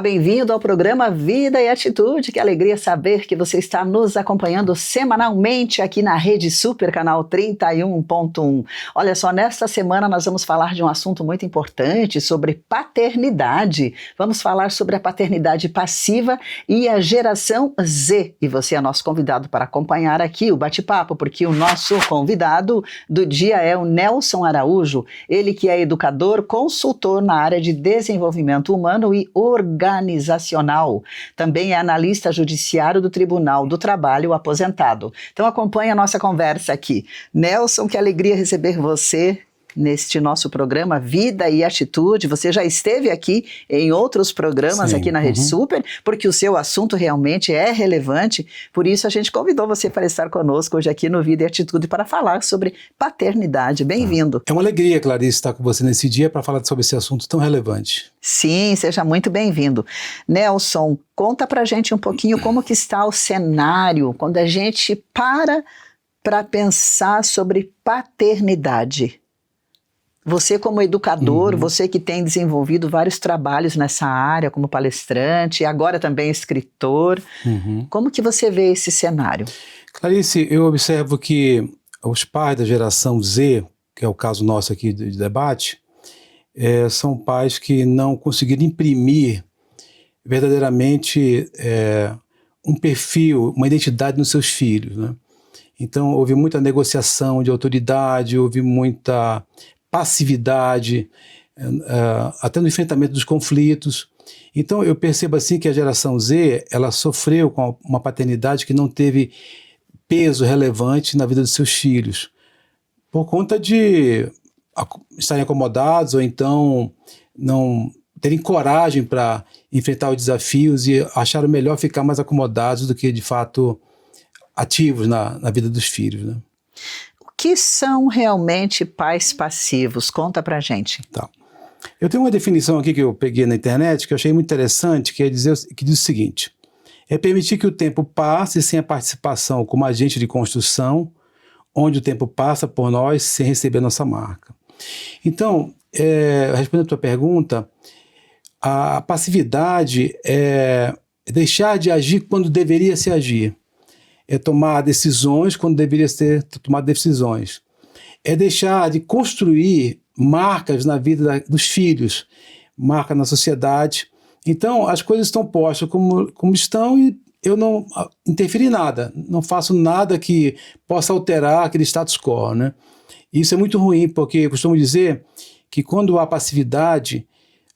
Olá, bem-vindo ao programa Vida e Atitude. Que alegria saber que você está nos acompanhando semanalmente aqui na Rede Super, canal 31.1. Olha só, nesta semana nós vamos falar de um assunto muito importante sobre paternidade. Vamos falar sobre a paternidade passiva e a geração Z. E você é nosso convidado para acompanhar aqui o bate-papo, porque o nosso convidado do dia é o Nelson Araújo, ele que é educador, consultor na área de desenvolvimento humano e organizacional. Também é analista judiciário do Tribunal do Trabalho aposentado. Então acompanhe a nossa conversa aqui. Nelson, que alegria receber você neste nosso programa Vida e Atitude. Você já esteve aqui em outros programas aqui na Rede Super, porque o seu assunto realmente é relevante, por isso a gente convidou você para estar conosco hoje aqui no Vida e Atitude para falar sobre paternidade. Bem-vindo. É uma alegria, Clarice, estar com você nesse dia para falar sobre esse assunto tão relevante. Sim, seja muito bem-vindo. Nelson, conta pra gente um pouquinho como que está o cenário quando a gente para pensar sobre paternidade. Você como educador, você que tem desenvolvido vários trabalhos nessa área como palestrante e agora também escritor, como que você vê esse cenário? Clarice, eu observo que os pais da geração Z, que é o caso nosso aqui de debate, são pais que não conseguiram imprimir verdadeiramente um perfil, uma identidade nos seus filhos, né? Então houve muita negociação de autoridade, houve muita passividade, até no enfrentamento dos conflitos. Então eu percebo assim que a geração Z, ela sofreu com uma paternidade que não teve peso relevante na vida dos seus filhos, por conta de estarem acomodados ou então não terem coragem para enfrentar os desafios e acharam melhor ficar mais acomodados do que de fato ativos na vida dos filhos, né? O que são realmente pais passivos? Conta pra gente. Tá. Eu tenho uma definição aqui que eu peguei na internet que eu achei muito interessante, que diz o seguinte: é permitir que o tempo passe sem a participação como agente de construção, onde o tempo passa por nós sem receber nossa marca. Então, respondendo a tua pergunta, a passividade é deixar de agir quando deveria se agir. É tomar decisões quando deveria ter tomado decisões. É deixar de construir marcas na vida dos filhos, marca na sociedade. Então, as coisas estão postas como estão e eu não interfiro em nada, não faço nada que possa alterar aquele status quo, né? Isso é muito ruim, porque eu costumo dizer que quando há passividade,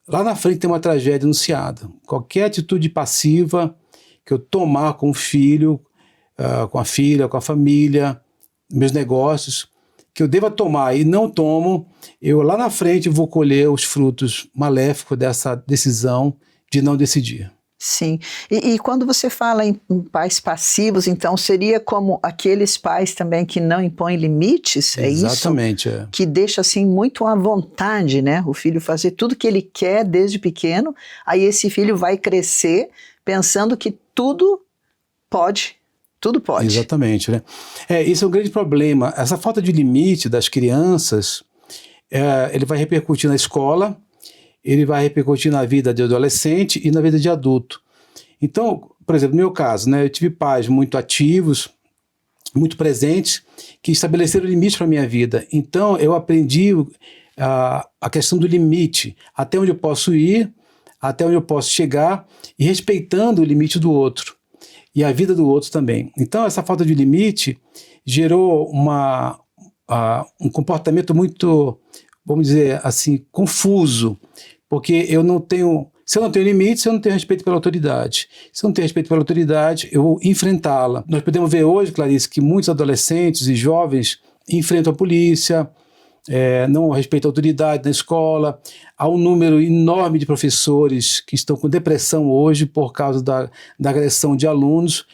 lá na frente tem uma tragédia anunciada. Qualquer atitude passiva que eu tomar com o filho, com a filha, com a família, meus negócios, que eu deva tomar e não tomo, eu lá na frente vou colher os frutos maléficos dessa decisão de não decidir. Sim, e quando você fala em pais passivos, então seria como aqueles pais também que não impõem limites? É exatamente, isso? Que deixa assim muito à vontade, né? O filho fazer tudo que ele quer desde pequeno, aí esse filho vai crescer pensando que tudo pode. Tudo pode. Exatamente, né? Isso é um grande problema. Essa falta de limite das crianças, ele vai repercutir na escola, ele vai repercutir na vida de adolescente e na vida de adulto. Então, por exemplo, no meu caso, né, eu tive pais muito ativos, muito presentes, que estabeleceram limites para a minha vida. Então, eu aprendi a questão do limite, até onde eu posso ir, até onde eu posso chegar, e respeitando o limite do outro. E a vida do outro também. Então, essa falta de limite gerou um comportamento muito, vamos dizer assim, confuso, porque eu não tenho, se eu não tenho limites, eu não tenho respeito pela autoridade. Se eu não tenho respeito pela autoridade, eu vou enfrentá-la. Nós podemos ver hoje, Clarice, que muitos adolescentes e jovens enfrentam a polícia, não respeitam a autoridade na escola. Há um número enorme de professores que estão com depressão hoje por causa da agressão de alunos.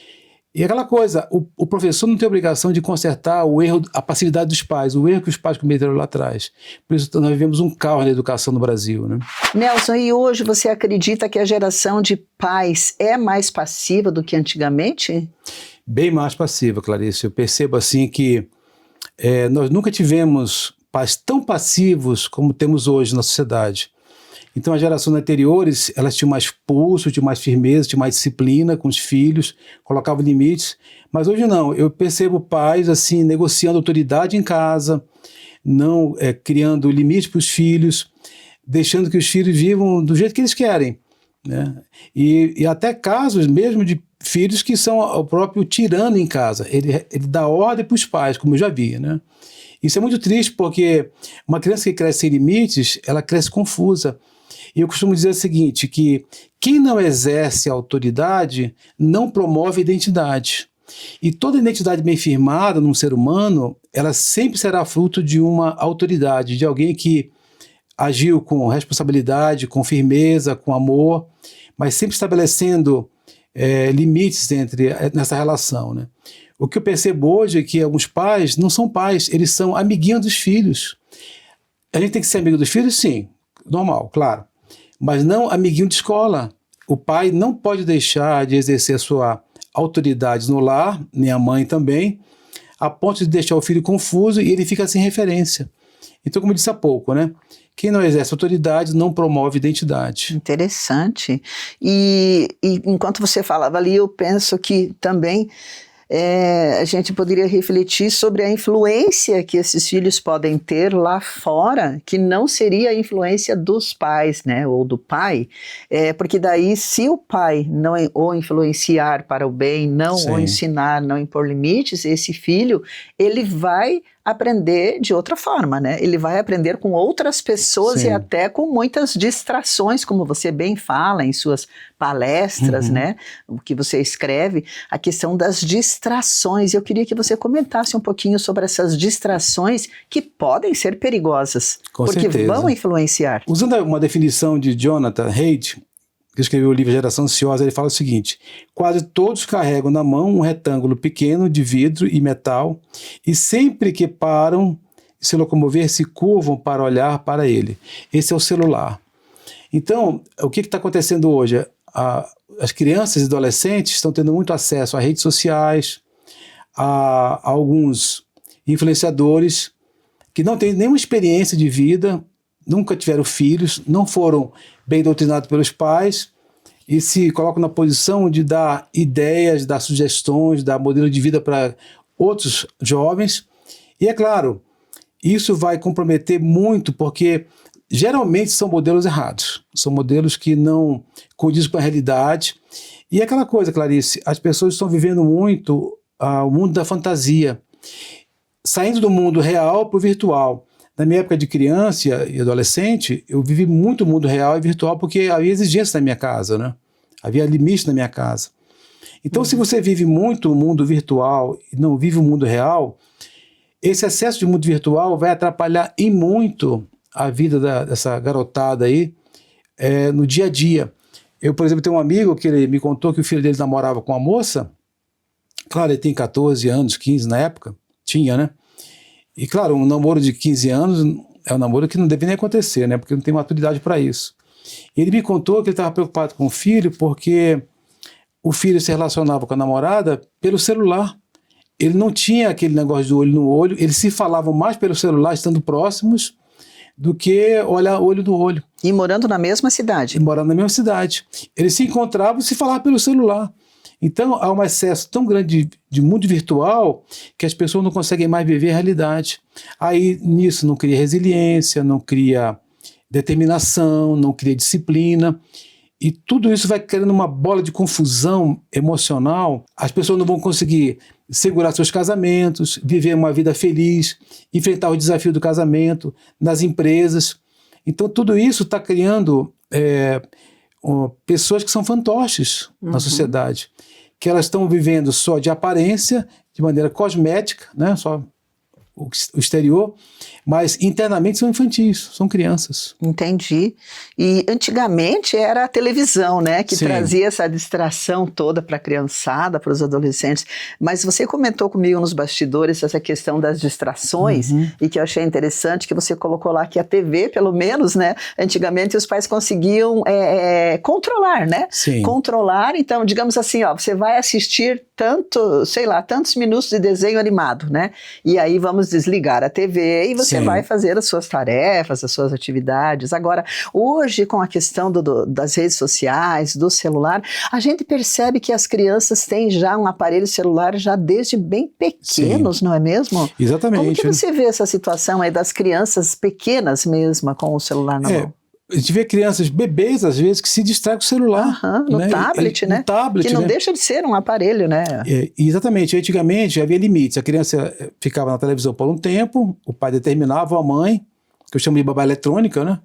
E aquela coisa, o professor não tem obrigação de consertar o erro, a passividade dos pais, o erro que os pais cometeram lá atrás. Por isso nós vivemos um caos na educação no Brasil, né? Nelson, e hoje você acredita que a geração de pais é mais passiva do que antigamente? Bem mais passiva, Clarice. Eu percebo assim que nós nunca tivemos pais tão passivos como temos hoje na sociedade. Então, as gerações anteriores, elas tinham mais pulso, tinham mais firmeza, tinham mais disciplina com os filhos, colocavam limites. Mas hoje não. Eu percebo pais assim negociando autoridade em casa, não criando limites para os filhos, deixando que os filhos vivam do jeito que eles querem, né? E até casos mesmo de filhos que são o próprio tirano em casa. Ele dá ordem para os pais, como eu já vi, né? Isso é muito triste porque uma criança que cresce sem limites, ela cresce confusa. E eu costumo dizer o seguinte, que quem não exerce autoridade não promove identidade. E toda identidade bem firmada num ser humano, ela sempre será fruto de uma autoridade, de alguém que agiu com responsabilidade, com firmeza, com amor, mas sempre estabelecendo limites nessa relação, né? O que eu percebo hoje é que alguns pais não são pais, eles são amiguinhos dos filhos. A gente tem que ser amigo dos filhos? Sim, normal, claro. Mas não amiguinho de escola. O pai não pode deixar de exercer a sua autoridade no lar, nem a mãe também, a ponto de deixar o filho confuso e ele fica sem referência. Então, como eu disse há pouco, né? Quem não exerce autoridade não promove identidade. Interessante. E enquanto você falava ali, eu penso que também a gente poderia refletir sobre a influência que esses filhos podem ter lá fora, que não seria a influência dos pais, né, ou do pai, porque daí se o pai não o influenciar para o bem, não Sim. o ensinar, não impor limites, esse filho, ele vai aprender de outra forma, né? Ele vai aprender com outras pessoas. Sim. E até com muitas distrações, como você bem fala em suas palestras, né? O que você escreve, a questão das distrações. Eu queria que você comentasse um pouquinho sobre essas distrações que podem ser perigosas, com porque certeza. Vão influenciar. Usando uma definição de Jonathan Haidt, que escreveu o livro Geração Ansiosa, ele fala o seguinte: quase todos carregam na mão um retângulo pequeno de vidro e metal e sempre que param de se locomover, se curvam para olhar para ele. Esse é o celular. Então, o que está acontecendo hoje? As crianças e adolescentes estão tendo muito acesso a redes sociais, a alguns influenciadores que não têm nenhuma experiência de vida, nunca tiveram filhos, não foram bem doutrinados pelos pais e se colocam na posição de dar ideias, dar sugestões, dar modelo de vida para outros jovens. E é claro, isso vai comprometer muito porque geralmente são modelos errados, são modelos que não condizem com a realidade. E é aquela coisa, Clarice, as pessoas estão vivendo muito o mundo da fantasia, saindo do mundo real para o virtual. Na minha época de criança e adolescente, eu vivi muito o mundo real e virtual porque havia exigência na minha casa, né? Havia limite na minha casa. Então, se você vive muito o mundo virtual e não vive o mundo real, esse excesso de mundo virtual vai atrapalhar em muito a vida dessa garotada aí no dia a dia. Eu, por exemplo, tenho um amigo que ele me contou que o filho dele namorava com uma moça. Claro, ele tem 14 anos, 15 na época. Tinha, né? E claro, um namoro de 15 anos é um namoro que não deve nem acontecer, né? Porque não tem maturidade para isso. Ele me contou que ele estava preocupado com o filho porque o filho se relacionava com a namorada pelo celular. Ele não tinha aquele negócio de olho no olho, eles se falavam mais pelo celular, estando próximos, do que olhar olho no olho. E morando na mesma cidade. E morando na mesma cidade. Eles se encontravam e se falavam pelo celular. Então, há um excesso tão grande de mundo virtual que as pessoas não conseguem mais viver a realidade. Aí, nisso, não cria resiliência, não cria determinação, não cria disciplina. E tudo isso vai criando uma bola de confusão emocional. As pessoas não vão conseguir segurar seus casamentos, viver uma vida feliz, enfrentar o desafio do casamento, nas empresas. Então, tudo isso está criando pessoas que são fantoches na sociedade, que elas estão vivendo só de aparência, de maneira cosmética, né? Só o exterior, mas internamente são infantis, são crianças. Entendi. E antigamente era a televisão, né, que Sim. trazia essa distração toda para a criançada, para os adolescentes. Mas você comentou comigo nos bastidores essa questão das distrações, e que eu achei interessante que você colocou lá que a TV, pelo menos, né, antigamente os pais conseguiam controlar, né? Sim. Controlar, então, digamos assim, ó, você vai assistir tantos minutos de desenho animado, né? E aí, vamos desligar a TV e você Sim. vai fazer as suas tarefas, as suas atividades. Agora, hoje, com a questão das redes sociais, do celular, a gente percebe que as crianças têm já um aparelho celular já desde bem pequenos, Sim. não é mesmo? Exatamente. Como que você vê essa situação aí das crianças pequenas mesmo com o celular na mão? A gente vê crianças, bebês, às vezes, que se distraem com o celular. No tablet, né? No tablet, que não né? deixa de ser um aparelho, né? Exatamente. Antigamente havia limites. A criança ficava na televisão por um tempo, o pai determinava, a mãe, que eu chamo de babá eletrônica, né?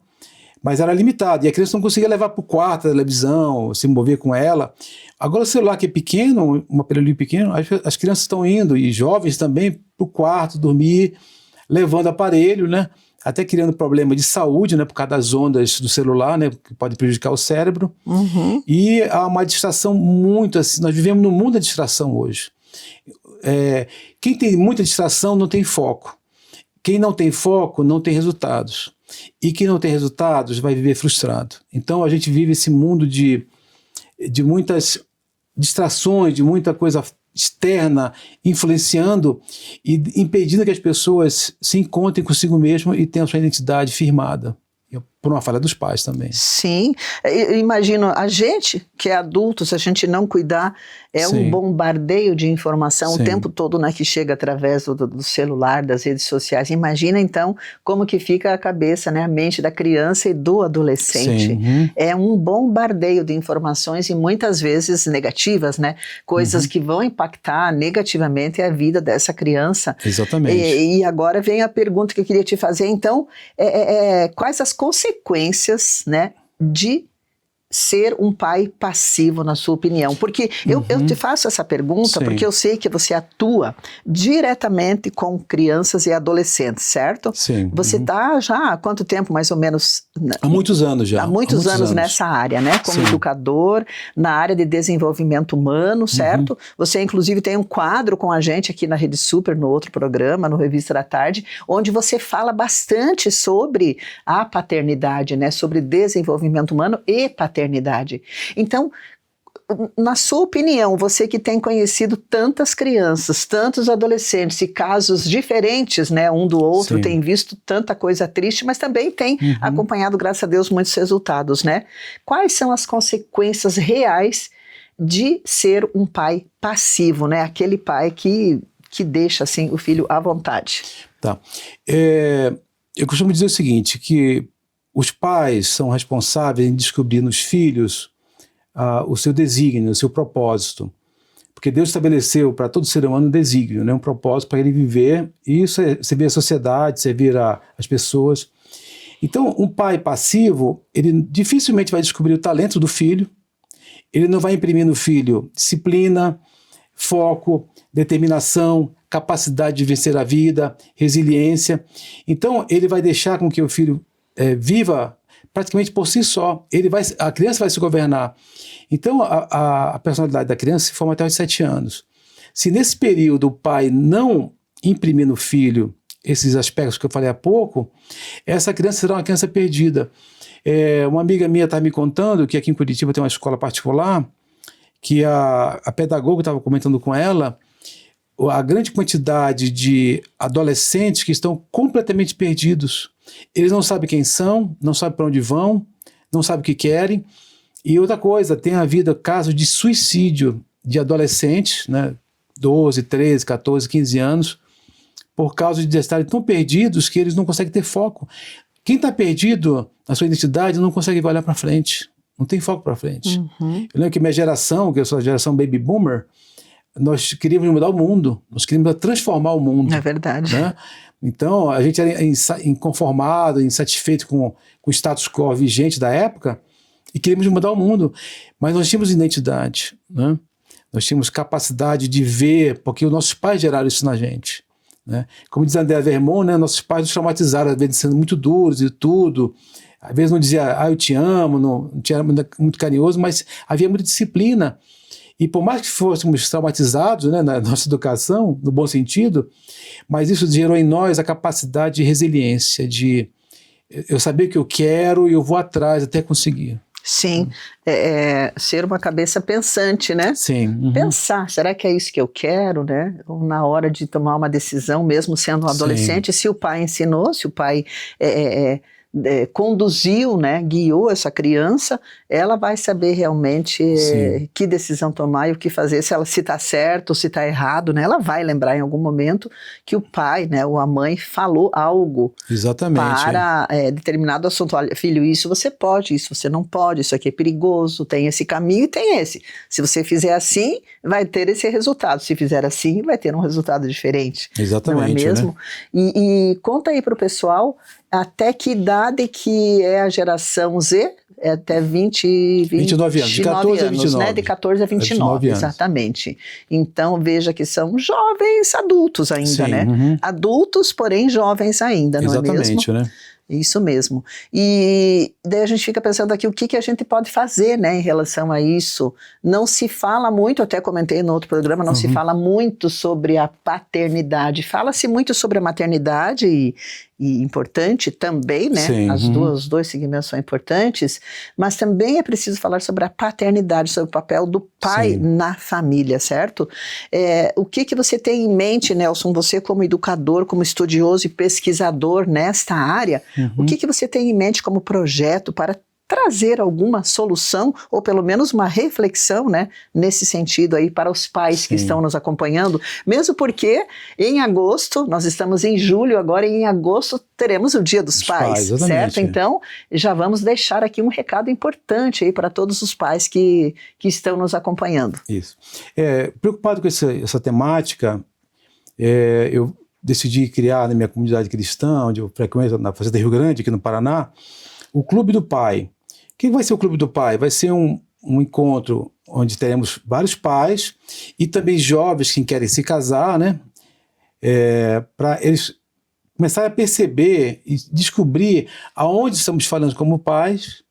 Mas era limitado. E a criança não conseguia levar para o quarto a televisão, se mover com ela. Agora o celular que é pequeno, um aparelho pequeno, as crianças estão indo, e jovens também, para o quarto, dormir, levando aparelho, né? Até criando problema de saúde, né, por causa das ondas do celular, né, que pode prejudicar o cérebro. Uhum. E há uma distração muito assim, nós vivemos num mundo da distração hoje. Quem tem muita distração não tem foco. Quem não tem foco não tem resultados. E quem não tem resultados vai viver frustrado. Então a gente vive esse mundo de muitas distrações, de muita coisa externa influenciando e impedindo que as pessoas se encontrem consigo mesmo e tenham sua identidade firmada. Por uma falha dos pais também. Sim, eu imagino, a gente que é adulto, se a gente não cuidar, é Sim. um bombardeio de informação Sim. o tempo todo, né, que chega através do celular, das redes sociais. Imagina então como que fica a cabeça, né, a mente da criança e do adolescente. Sim. É um bombardeio de informações e muitas vezes negativas, né, coisas que vão impactar negativamente a vida dessa criança. Exatamente. E agora vem a pergunta que eu queria te fazer, então, quais as consequências, né, de ser um pai passivo, na sua opinião? Porque eu te faço essa pergunta. Sim. Porque eu sei que você atua diretamente com crianças e adolescentes, certo? Sim. Você está já há quanto tempo, mais ou menos? Há muitos anos já. Há muitos anos nessa área, né? Como Sim. educador, na área de desenvolvimento humano, certo? Você, inclusive, tem um quadro com a gente aqui na Rede Super, no outro programa, no Revista da Tarde, onde você fala bastante sobre a paternidade, né? Sobre desenvolvimento humano e paternidade. Então, na sua opinião, você que tem conhecido tantas crianças, tantos adolescentes e casos diferentes, né, um do outro, Sim. tem visto tanta coisa triste, mas também tem acompanhado, graças a Deus, muitos resultados, né? Quais são as consequências reais de ser um pai passivo, né? Aquele pai que deixa, assim, o filho à vontade. Tá. Eu costumo dizer o seguinte, que os pais são responsáveis em descobrir nos filhos o seu desígnio, o seu propósito. Porque Deus estabeleceu para todo ser humano um desígnio, né? Um propósito para ele viver, e isso é servir a sociedade, servir as pessoas. Então, um pai passivo, ele dificilmente vai descobrir o talento do filho, ele não vai imprimir no filho disciplina, foco, determinação, capacidade de vencer a vida, resiliência. Então, ele vai deixar com que o filho viva praticamente por si só. A criança vai se governar. Então, a personalidade da criança se forma até os 7 anos. Se nesse período o pai não imprimir no filho esses aspectos que eu falei há pouco, essa criança será uma criança perdida. Uma amiga minha estava me contando que aqui em Curitiba tem uma escola particular, que a pedagoga estava comentando com ela a grande quantidade de adolescentes que estão completamente perdidos. Eles não sabem quem são, não sabem para onde vão, não sabem o que querem. E outra coisa, tem havido casos de suicídio de adolescentes, né, 12, 13, 14, 15 anos, por causa de estarem tão perdidos que eles não conseguem ter foco. Quem está perdido na sua identidade não consegue olhar para frente, não tem foco para frente. Eu lembro que minha geração, que eu sou a geração Baby Boomer, nós queríamos mudar o mundo, nós queríamos transformar o mundo. É verdade. Né? Então, a gente era inconformado, insatisfeito com o status quo vigente da época e queríamos mudar o mundo. Mas nós tínhamos identidade, né? Nós tínhamos capacidade de ver, porque os nossos pais geraram isso na gente. Né? Como diz André Vermont, né? Nossos pais nos traumatizaram, às vezes sendo muito duros e tudo. Às vezes não dizia, eu te amo, não tinha muito carinhoso, mas havia muita disciplina. E por mais que fôssemos traumatizados, né, na nossa educação, no bom sentido, mas isso gerou em nós a capacidade de resiliência, de eu saber o que eu quero e eu vou atrás até conseguir. Sim, ser uma cabeça pensante, né? Sim. Uhum. Pensar, será que é isso que eu quero, né? Ou na hora de tomar uma decisão, mesmo sendo um adolescente, se o pai ensinou, se o pai conduziu, né, guiou essa criança, ela vai saber realmente que decisão tomar e o que fazer, se está certo ou se está errado, né? Ela vai lembrar em algum momento que o pai, né, ou a mãe falou algo. Exatamente. Para determinado assunto. Olha, filho, isso você pode, isso você não pode, isso aqui é perigoso, tem esse caminho e tem esse. Se você fizer assim, vai ter esse resultado. Se fizer assim, vai ter um resultado diferente. Exatamente. Não é mesmo? Né? E conta aí para o pessoal até que idade que é a geração Z? É até 29 anos, de 14 a 29. Né? De 14 a 29, exatamente. Então, veja que são jovens adultos ainda, sim, né? Uhum. Adultos, porém jovens ainda, não é mesmo? Exatamente, né? Isso mesmo. E daí a gente fica pensando aqui o que a gente pode fazer, né, em relação a isso. Não se fala muito, até comentei no outro programa, não se fala muito sobre a paternidade. Fala-se muito sobre a maternidade e importante também, né? Sim, os dois segmentos são importantes, mas também é preciso falar sobre a paternidade, sobre o papel do pai, sim, na família, certo? O que você tem em mente, Nelson, você como educador, como estudioso e pesquisador nesta área, o que você tem em mente como projeto para trazer alguma solução, ou pelo menos uma reflexão, né, nesse sentido aí para os pais, sim, que estão nos acompanhando, mesmo porque em agosto, nós estamos em julho agora, e em agosto teremos o Dia dos Pais, certo? Então, já vamos deixar aqui um recado importante aí para todos os pais que estão nos acompanhando. Isso. Preocupado com essa temática, eu decidi criar na minha comunidade cristã, onde eu frequento, na Fazenda Rio Grande, aqui no Paraná, o Clube do Pai. O que vai ser o Clube do Pai? Vai ser um encontro onde teremos vários pais e também jovens que querem se casar, né? Para eles começarem a perceber e descobrir aonde estamos falando como pais,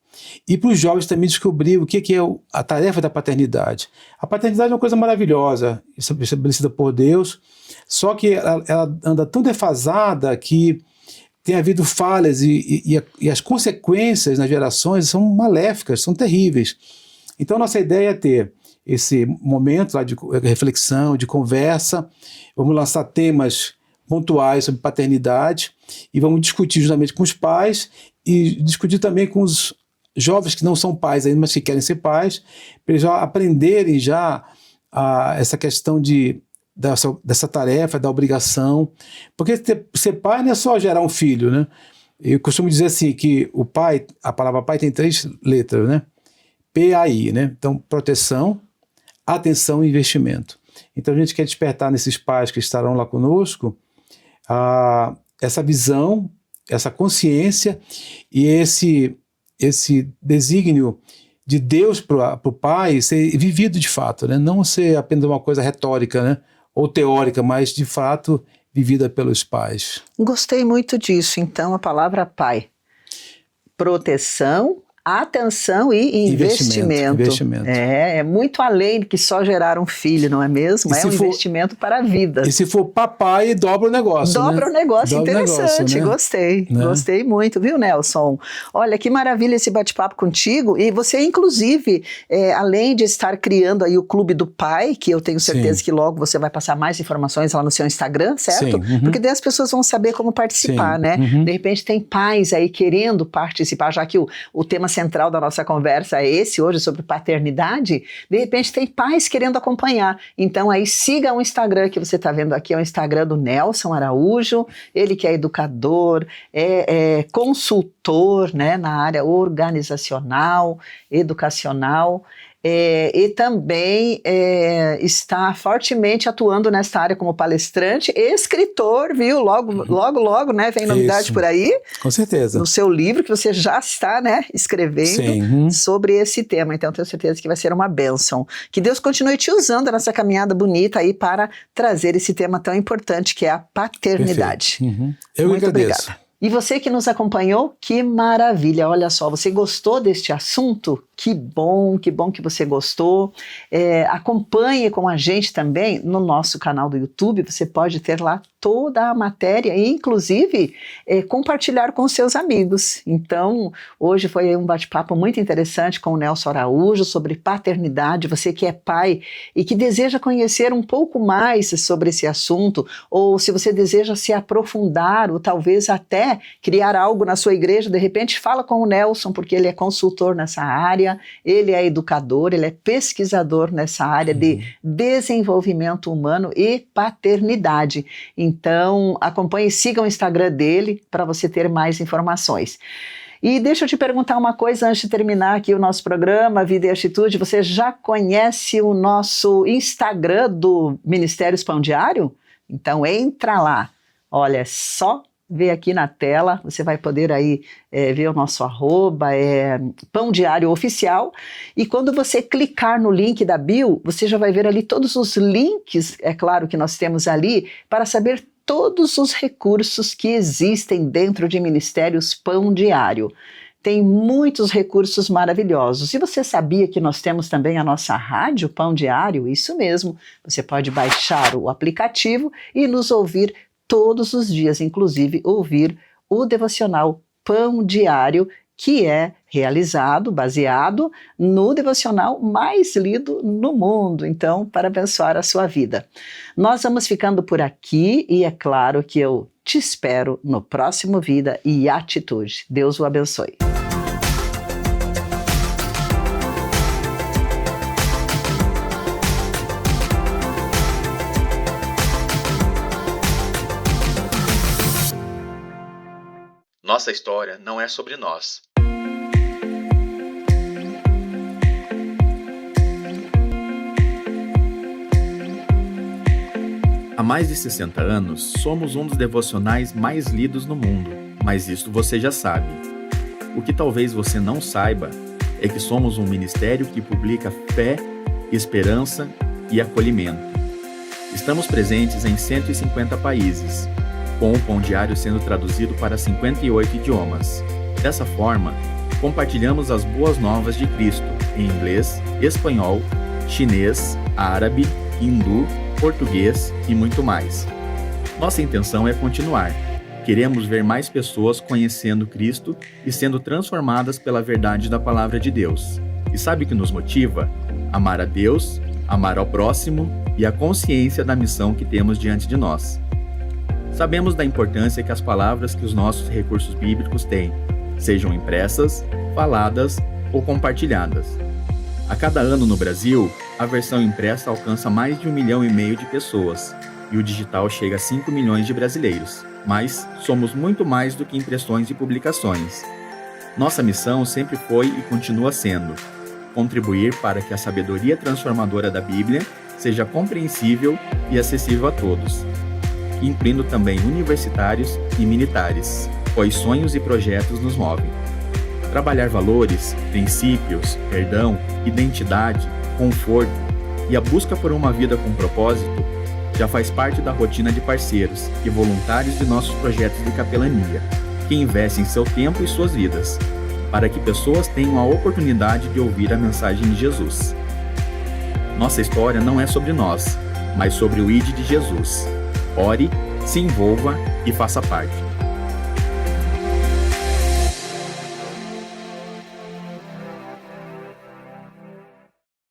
e para os jovens também descobrir o que é a tarefa da paternidade. A paternidade é uma coisa maravilhosa, estabelecida por Deus, só que ela anda tão defasada que tem havido falhas e as consequências nas gerações são maléficas, são terríveis. Então, nossa ideia é ter esse momento lá de reflexão, de conversa. Vamos lançar temas pontuais sobre paternidade e vamos discutir justamente com os pais e discutir também com os jovens que não são pais ainda, mas que querem ser pais, para eles já aprenderem já essa questão dessa tarefa, da obrigação, porque ser pai não é só gerar um filho, né? Eu costumo dizer assim, que o pai, a palavra pai tem 3 letras, né? P-A-I, né? Então, proteção, atenção e investimento. Então, a gente quer despertar nesses pais que estarão lá conosco essa visão, essa consciência e esse desígnio de Deus para o pai ser vivido de fato, né? Não ser apenas uma coisa retórica, né? Ou teórica, mas de fato vivida pelos pais. Gostei muito disso. Então, a palavra pai. Proteção, atenção e investimento. É muito além de que só gerar um filho, não é mesmo? É um investimento para a vida. E se for papai, dobra o negócio. Dobra, né? O negócio, dobra interessante, né? Gostei. Né? Gostei muito, viu, Nelson? Olha, que maravilha esse bate-papo contigo. E você, inclusive, além de estar criando aí o Clube do Pai, que eu tenho certeza, sim, que logo você vai passar mais informações lá no seu Instagram, certo? Sim. Porque daí as pessoas vão saber como participar, sim, né? De repente tem pais aí querendo participar, já que o tema central da nossa conversa é esse hoje, sobre paternidade. De repente tem pais querendo acompanhar. Então aí siga o Instagram que você está vendo aqui, é o Instagram do Nelson Araújo, ele que é educador, é consultor, né, na área organizacional, educacional, e também está fortemente atuando nesta área como palestrante e escritor, viu? Logo, né? Vem novidade por aí. Com certeza. No seu livro, que você já está, né, escrevendo, sim, sobre esse tema. Então, tenho certeza que vai ser uma bênção. Que Deus continue te usando nessa caminhada bonita aí para trazer esse tema tão importante que é a paternidade. Eu muito agradeço. Obrigada. E você que nos acompanhou, que maravilha, olha só, você gostou deste assunto? Que bom que você gostou. Acompanhe com a gente também no nosso canal do YouTube, você pode ter lá toda a matéria e inclusive compartilhar com seus amigos. Então, hoje foi um bate-papo muito interessante com o Nelson Araújo sobre paternidade. Você que é pai e que deseja conhecer um pouco mais sobre esse assunto, ou se você deseja se aprofundar ou talvez até criar algo na sua igreja, de repente fala com o Nelson, porque ele é consultor nessa área. Ele é educador, ele é pesquisador nessa área de desenvolvimento humano e paternidade. Então, acompanhe e siga o Instagram dele para você ter mais informações. E deixa eu te perguntar uma coisa antes de terminar aqui o nosso programa, Vida e Atitude. Você já conhece o nosso Instagram do Ministério Pão Diário? Então, entra lá. Olha, é só ver aqui na tela, você vai poder aí ver o nosso arroba, Pão Diário Oficial, e quando você clicar no link da bio, você já vai ver ali todos os links, é claro que nós temos ali, para saber todos os recursos que existem dentro de Ministérios Pão Diário. Tem muitos recursos maravilhosos. E você sabia que nós temos também a nossa rádio Pão Diário? Isso mesmo, você pode baixar o aplicativo e nos ouvir todos os dias, inclusive ouvir o devocional Pão Diário, que é realizado, baseado no devocional mais lido no mundo, então, para abençoar a sua vida. Nós vamos ficando por aqui e é claro que eu te espero no próximo Vida e Atitude. Deus o abençoe. Nossa história não é sobre nós. Há mais de 60 anos, somos um dos devocionais mais lidos no mundo, mas isto você já sabe. O que talvez você não saiba é que somos um ministério que publica fé, esperança e acolhimento. Estamos presentes em 150 países, com o Pão Diário sendo traduzido para 58 idiomas. Dessa forma, compartilhamos as boas novas de Cristo em inglês, espanhol, chinês, árabe, hindu, português e muito mais. Nossa intenção é continuar. Queremos ver mais pessoas conhecendo Cristo e sendo transformadas pela verdade da Palavra de Deus. E sabe o que nos motiva? Amar a Deus, amar ao próximo e a consciência da missão que temos diante de nós. Sabemos da importância que as palavras que os nossos recursos bíblicos têm, sejam impressas, faladas ou compartilhadas. A cada ano no Brasil, a versão impressa alcança mais de 1,5 milhão de pessoas e o digital chega a 5 milhões de brasileiros. Mas somos muito mais do que impressões e publicações. Nossa missão sempre foi e continua sendo contribuir para que a sabedoria transformadora da Bíblia seja compreensível e acessível a todos, incluindo também universitários e militares, pois sonhos e projetos nos movem. Trabalhar valores, princípios, perdão, identidade, conforto e a busca por uma vida com propósito já faz parte da rotina de parceiros e voluntários de nossos projetos de capelania, que investem seu tempo e suas vidas, para que pessoas tenham a oportunidade de ouvir a mensagem de Jesus. Nossa história não é sobre nós, mas sobre o ID de Jesus. Ore, se envolva e faça parte.